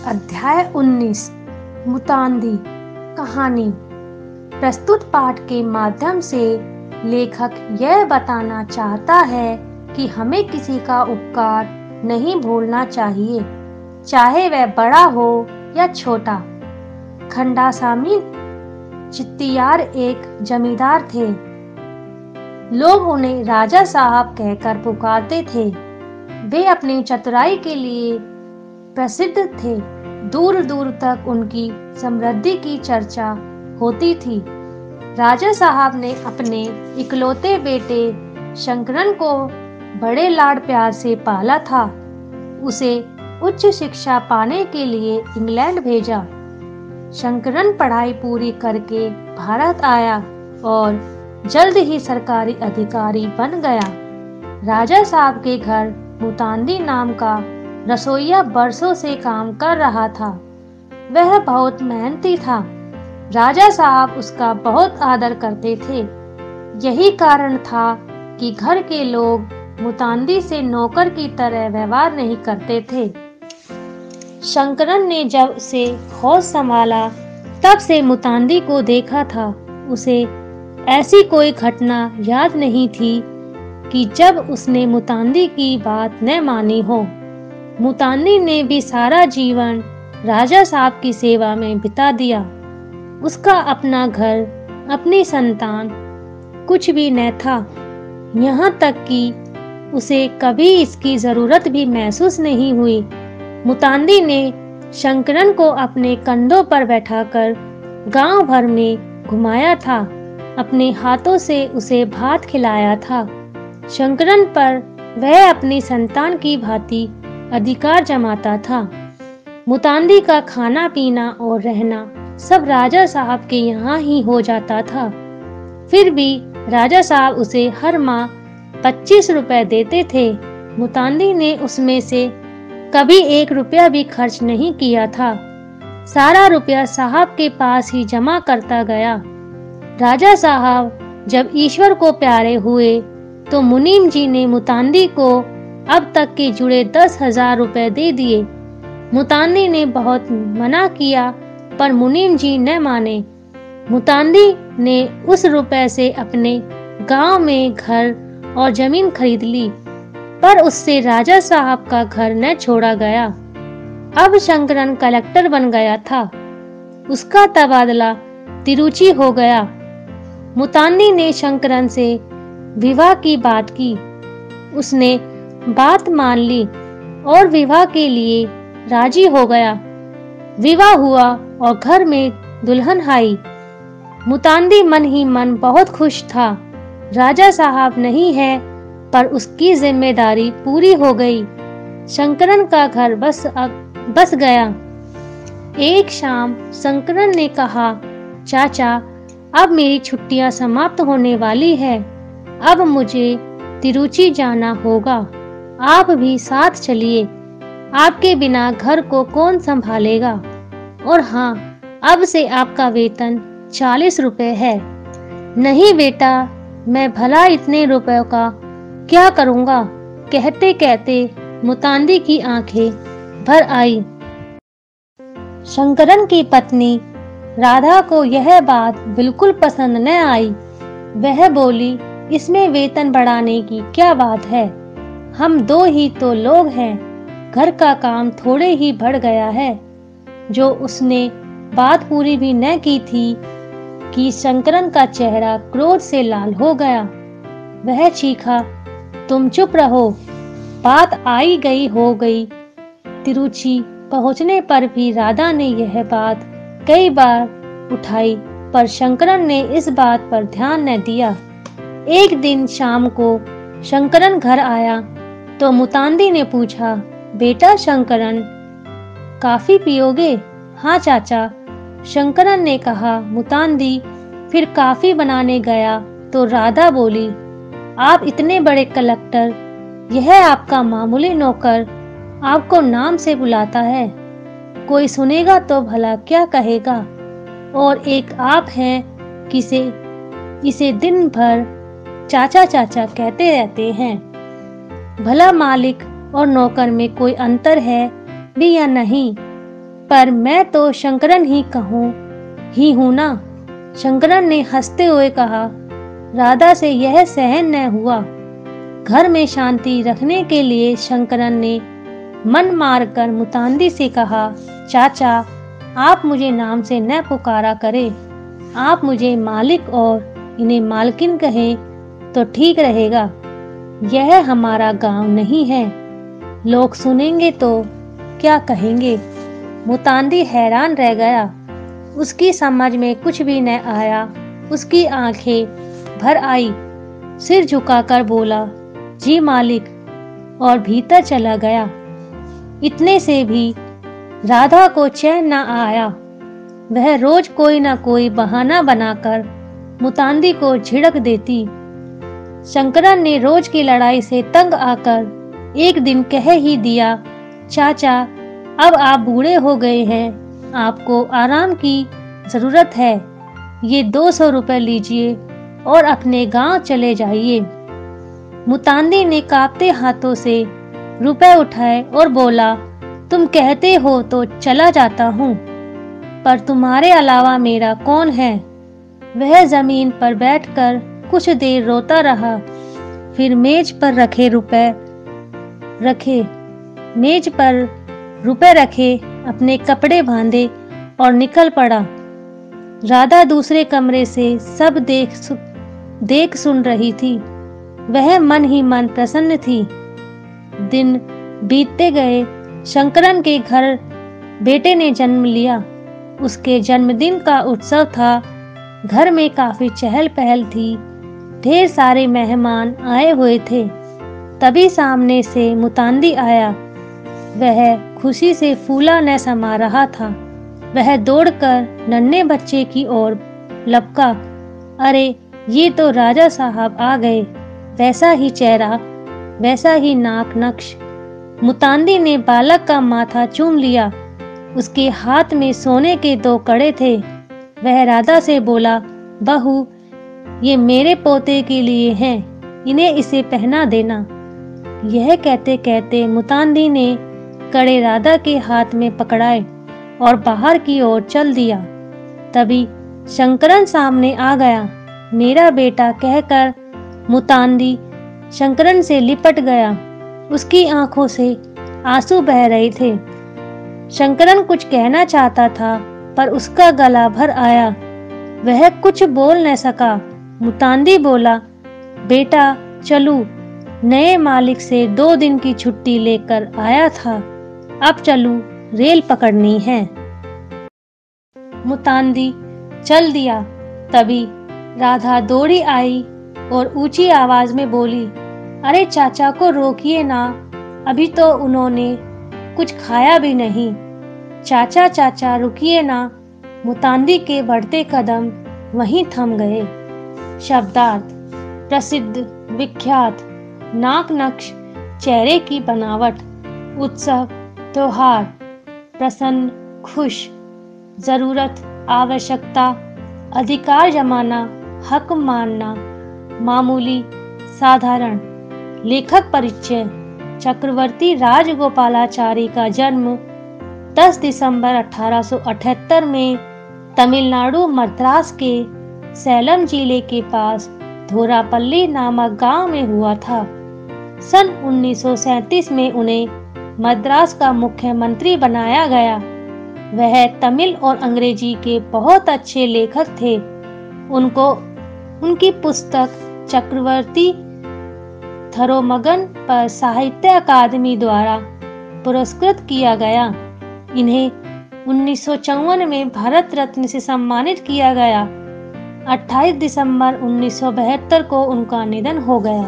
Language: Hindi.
अध्याय 19 मुतांदी कहानी। प्रस्तुत पाठ के माध्यम से लेखक यह बताना चाहता है कि हमें किसी का उपकार नहीं भूलना चाहिए, चाहे वह बड़ा हो या छोटा। खंडासामी चित्तियार एक जमींदार थे। लोग उन्हें राजा साहब कहकर पुकारते थे। वे अपनी चतुराई के लिए प्रसिद्ध थे। दूर दूर तक उनकी समृद्धि की चर्चा होती थी। राजा साहब ने अपने इकलौते बेटे शंकरन को बड़े लाड प्यार से पाला था। उसे उच्च शिक्षा पाने के लिए इंग्लैंड भेजा। शंकरन पढ़ाई पूरी करके भारत आया और जल्द ही सरकारी अधिकारी बन गया। राजा साहब के घर मुतांदी नाम का रसोइया बरसों से काम कर रहा था। वह बहुत मेहनती था। राजा साहब उसका बहुत आदर करते थे। यही कारण था कि घर के लोग मुतांदी से नौकर की तरह व्यवहार नहीं करते थे। शंकरन ने जब उसे होश संभाला तब से मुतांदी को देखा था। उसे ऐसी कोई घटना याद नहीं थी कि जब उसने मुतांदी की बात न मानी हो। मुतांदी ने भी सारा जीवन राजा साहब की सेवा में बिता दिया। उसका अपना घर, अपनी संतान कुछ भी न था। यहाँ तक कि उसे कभी इसकी जरूरत भी महसूस नहीं हुई। मुतांदी ने शंकरन को अपने कंधों पर बैठाकर गांव भर में घुमाया था। अपने हाथों से उसे भात खिलाया था। शंकरन पर वह अपनी संतान की भांति अधिकार जमाता था। मुतांदी का खाना पीना और रहना सब राजा साहब के यहाँ ही हो जाता था। फिर भी राजा साहब उसे हर माह 25 रुपए देते थे। मुतांदी ने उसमें से कभी 1 रुपया भी खर्च नहीं किया था। सारा रुपया साहब के पास ही जमा करता गया। राजा साहब जब ईश्वर को प्यारे हुए तो मुनीम जी ने मुतांदी को अब तक के जुड़े 10,000 रुपए दे दिए। मुतांदी ने बहुत मना किया पर मुनीम जी न माने। मुतांदी ने उस रुपए से अपने गांव में घर और जमीन खरीद ली, पर उससे राजा साहब का घर न छोड़ा गया। अब शंकरन कलेक्टर बन गया था। उसका तबादला तिरुचि हो गया। मुतांदी ने शंकरन से विवाह की बात की। उसने बात मान ली और विवाह के लिए राजी हो गया। विवाह हुआ और घर में दुल्हन आई। मुतांदी मन ही मन बहुत खुश था। राजा साहब नहीं है पर उसकी जिम्मेदारी पूरी हो गई। शंकरन का घर बस गया। एक शाम शंकरन ने कहा, चाचा अब मेरी छुट्टियां समाप्त होने वाली है। अब मुझे तिरुचि जाना होगा। आप भी साथ चलिए। आपके बिना घर को कौन संभालेगा? और हाँ, अब से आपका वेतन 40 रुपए है। नहीं बेटा, मैं भला इतने रुपयों का क्या करूँगा? कहते कहते मुतांदी की आंखें भर आई। शंकरन की पत्नी राधा को यह बात बिल्कुल पसंद न आई। वह बोली, इसमें वेतन बढ़ाने की क्या बात है? हम 2 ही तो लोग हैं। घर का काम थोड़े ही बढ़ गया है। जो उसने बात पूरी भी न की थी कि शंकरन का चेहरा क्रोध से लाल हो गया। वह चीखा, तुम चुप रहो। बात आई गई हो गई। तिरुचि पहुंचने पर भी राधा ने यह बात कई बार उठाई, पर शंकरन ने इस बात पर ध्यान न दिया। एक दिन शाम को शंकरन घर आया तो मुतांदी ने पूछा, बेटा शंकरन, कॉफी पियोगे? हाँ चाचा, शंकरन ने कहा। मुतांदी फिर कॉफी बनाने गया तो राधा बोली, आप इतने बड़े कलेक्टर, यह आपका मामूली नौकर आपको नाम से बुलाता है। कोई सुनेगा तो भला क्या कहेगा? और एक आप हैं किसे इसे दिन भर चाचा चाचा कहते रहते हैं। भला मालिक और नौकर में कोई अंतर है भी या नहीं? पर मैं तो शंकरन ही हूँ ना। शंकरन ने हंसते हुए कहा। राधा से यह सहन न हुआ। घर में शांति रखने के लिए शंकरन ने मन मारकर मुतांदी से कहा, चाचा आप मुझे नाम से न पुकारा करें। आप मुझे मालिक और इन्हें मालकिन कहें तो ठीक रहेगा। यह हमारा गांव नहीं है, लोग सुनेंगे तो क्या कहेंगे। मुतांदी हैरान रह गया। उसकी समझ में कुछ भी न आया। उसकी आंखें भर आई, सिर झुकाकर बोला, जी मालिक, और भीतर चला गया। इतने से भी राधा को चैन न आया। वह रोज कोई न कोई बहाना बनाकर मुतांदी को झिड़क देती। शंकरन ने रोज की लड़ाई से तंग आकर एक दिन कह ही दिया, चाचा अब आप बूढ़े हो गए हैं, आपको आराम की जरूरत है। ये 200 रुपए लीजिए और अपने गांव चले जाइए। मुतांदी ने कांपते हाथों से रुपए उठाए और बोला, तुम कहते हो तो चला जाता हूँ, पर तुम्हारे अलावा मेरा कौन है। वह जमीन पर बैठकर कुछ देर रोता रहा, फिर मेज पर रुपए रखे, अपने कपड़े बांधे और निकल पड़ा। राधा दूसरे कमरे से सब देख सुन रही थी। वह मन ही मन प्रसन्न थी। दिन बीतते गए। शंकरन के घर बेटे ने जन्म लिया। उसके जन्मदिन का उत्सव था। घर में काफी चहल पहल थी। ढेर सारे मेहमान आए हुए थे। तभी सामने से मुतांदी आया। वह खुशी से फूला न समा रहा था। वह दौड़कर नन्हे बच्चे की ओर लपका। अरे ये तो राजा साहब आ गए। वैसा ही चेहरा, वैसा ही नाक नक्श। मुतांदी ने बालक का माथा चूम लिया। उसके हाथ में सोने के 2 कड़े थे। वह राधा से बोला, बहू ये मेरे पोते के लिए हैं, इन्हें इसे पहना देना। यह कहते कहते मुतांदी ने कड़े राधा के हाथ में पकड़ाए और बाहर की ओर चल दिया। तभी शंकरन सामने आ गया। मेरा बेटा कहकर मुतांदी शंकरन से लिपट गया। उसकी आंखों से आंसू बह रहे थे। शंकरन कुछ कहना चाहता था, पर उसका गला भर आया। वह कुछ बोल न सका। मुतांदी बोला, बेटा चलू, नए मालिक से 2 दिन की छुट्टी लेकर आया था। अब चलू, रेल पकड़नी है। मुतांदी चल दिया। तभी राधा दौड़ी आई और ऊंची आवाज में बोली, अरे चाचा को रोकिए ना, अभी तो उन्होंने कुछ खाया भी नहीं। चाचा चाचा रुकिए ना। मुतांदी के बढ़ते कदम वहीं थम गए। शब्दार्थ: प्रसिद्ध, विख्यात, नाक नक्श, चेहरे की बनावट, उत्सव, त्योहार, प्रसन्न, खुश, जरूरत, आवश्यकता, अधिकार जमाना, हक मानना, मामूली, साधारण। लेखक परिचय: चक्रवर्ती राजगोपालाचारी का जन्म 10 दिसंबर 1878 में तमिलनाडु मद्रास के सैलम जिले के पास धोरापल्ली नामक गांव में हुआ था। सन 1937 में उन्हें मद्रास का मुख्यमंत्री बनाया गया। वह तमिल और अंग्रेजी के बहुत अच्छे लेखक थे। उनकी पुस्तक चक्रवर्ती थरोमगन पर साहित्य अकादमी द्वारा पुरस्कृत किया गया। इन्हें 1954 में भारत रत्न से सम्मानित किया गया। 28 दिसंबर 1972 को उनका निधन हो गया।